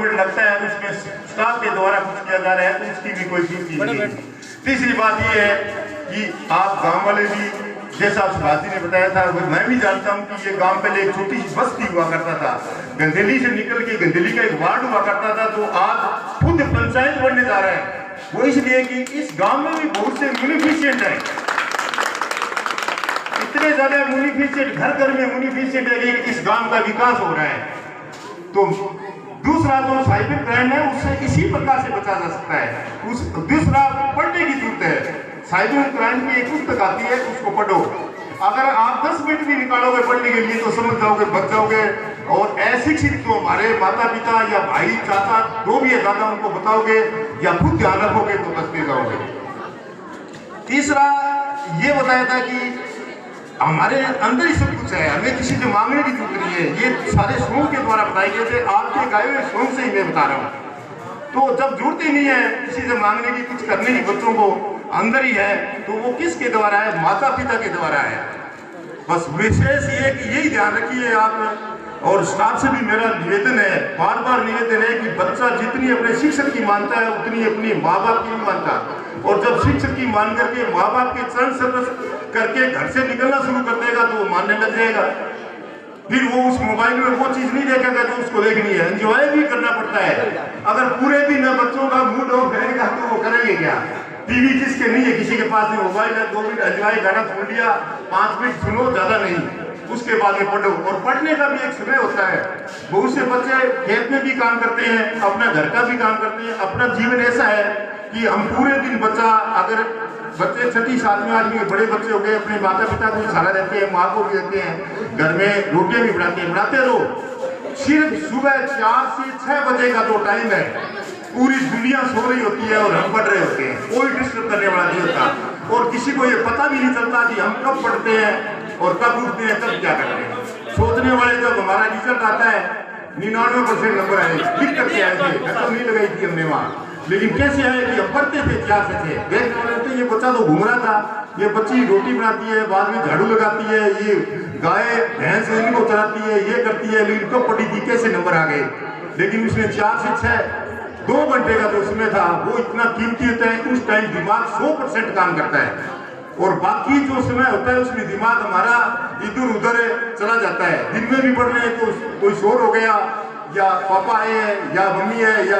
Minute लगता है, उसमें स्टाफ के द्वारा कुछ किया जा रहा है तो उसकी भी कोई चीज नहीं है। तीसरी बात ये है कि आप गांव वाले भी, जैसा सुभाष जी ने बताया था, मैं भी जानता हूँ कि ये गांव पहले एक छोटी सी बस्ती हुआ करता था, गंदेली से निकल के गंदेली का एक वार्ड हुआ करता था, तो आज खुद पंचायत बनने जा रहा है। वो इसलिए कि इस गांव में भी बहुत से म्यूनिफिशिएंट हैं, इतने ज्यादा म्यूनिफिशिएंट, घर घर में म्यूनिफिशिएंट है कि इस गांव का विकास हो रहा है। तो दूसरा जो साइबर क्राइम है उससे इसी प्रकार से बचा जा सकता है। उस दूसरा पढ़ने की जरूरत है। साइबर क्राइम की एक पुस्तक आती है, उसको पढ़ो। अगर आप 10 मिनट भी निकालोगे पढ़ने के लिए तो समझ जाओगे, बच जाओगे। और अशिक्षित जो हमारे माता पिता या भाई चाचा जो भी है, दादा, उनको बताओगे या खुद ध्यान रखोगे तो बचते जाओगे। तीसरा ये बताया था कि हमारे अंदर ही सब कुछ है, हमें किसी से मांगने की जरूरत नहीं है। ये सारे सॉन्ग के द्वारा बताए गए थे, आपके गाए हुए सॉन्ग से ही मैं बता रहा हूँ। तो जब जरूरत ही नहीं है किसी से मांगने की, कुछ करने की, बच्चों को अंदर ही है, तो वो किसके द्वारा है? माता पिता के द्वारा है। बस विशेष ये कि यही ध्यान रखिए आप। और स्टाफ से भी मेरा निवेदन है, बार बार निवेदन है कि बच्चा जितनी अपने शिक्षक की मानता है उतनी अपनी माँ बाप की नहीं मानता। और जब शिक्षक की मान करके माँ बाप के चरण स्पर्श करके घर से निकलना शुरू कर देगा तो वो मानने लग जाएगा। फिर वो उस मोबाइल में वो चीज नहीं देखेगा जो उसको देखनी है। एंजॉय भी करना पड़ता है। अगर पूरे दिन बच्चों का मूड ऑफ रहेगा तो वो करेंगे क्या? टीवी जिसके नहीं है, किसी के पास नहीं, मोबाइल है, 2 मिनट एंजॉय, गाना सुन लिया, 5 मिनट सुनो, ज्यादा नहीं, उसके बाद में पढ़ो। और पढ़ने का भी एक समय होता है। बहुत से बच्चे खेत में भी काम करते हैं, अपना घर का भी काम करते हैं। अपना जीवन ऐसा है कि हम पूरे दिन, बच्चा अगर बच्चे 6ठी 7वीं 8वीं बड़े बच्चे हो गए, अपने माता पिता को सहारा देते हैं, माँ को भी देते हैं, घर में रोटियां भी बनाते रहो। सिर्फ सुबह 4 से 6 बजे का जो टाइम है, पूरी दुनिया सो रही होती है और हम पढ़ रहे होते हैं, कोई डिस्टर्ब करने वाला नहीं होता। और किसी को ये पता भी नहीं चलता कि हम कब पढ़ते हैं और कब उठते हैं, कब क्या करते हैं। सोचने वाले जब हमारा रिजल्ट आता है 99% नंबर आए, क्लिक करके आए थे, कसम नहीं लगाई थी हमने वहाँ। लेकिन कैसे आए कि हम पढ़ते थे, 4 से 6। देखने वाले थे ये बच्चा तो घूम रहा था, ये बच्ची रोटी बनाती है, बाद में झाड़ू लगाती है, ये गाय भैंस इनको चलाती है, ये करती है, लेकिन कब पढ़ी थी, कैसे नंबर आ गए। लेकिन उसने 4 से 6 2 घंटे का जो समय था वो इतना कीमती होता है। उस टाइम दिमाग 100% काम करता है और बाकी जो समय होता है उसमें दिमाग हमारा इधर उधर चला जाता है। दिन में भी पढ़ रहे हैं तो कोई शोर हो गया, या पापा आए हैं, या मम्मी है, या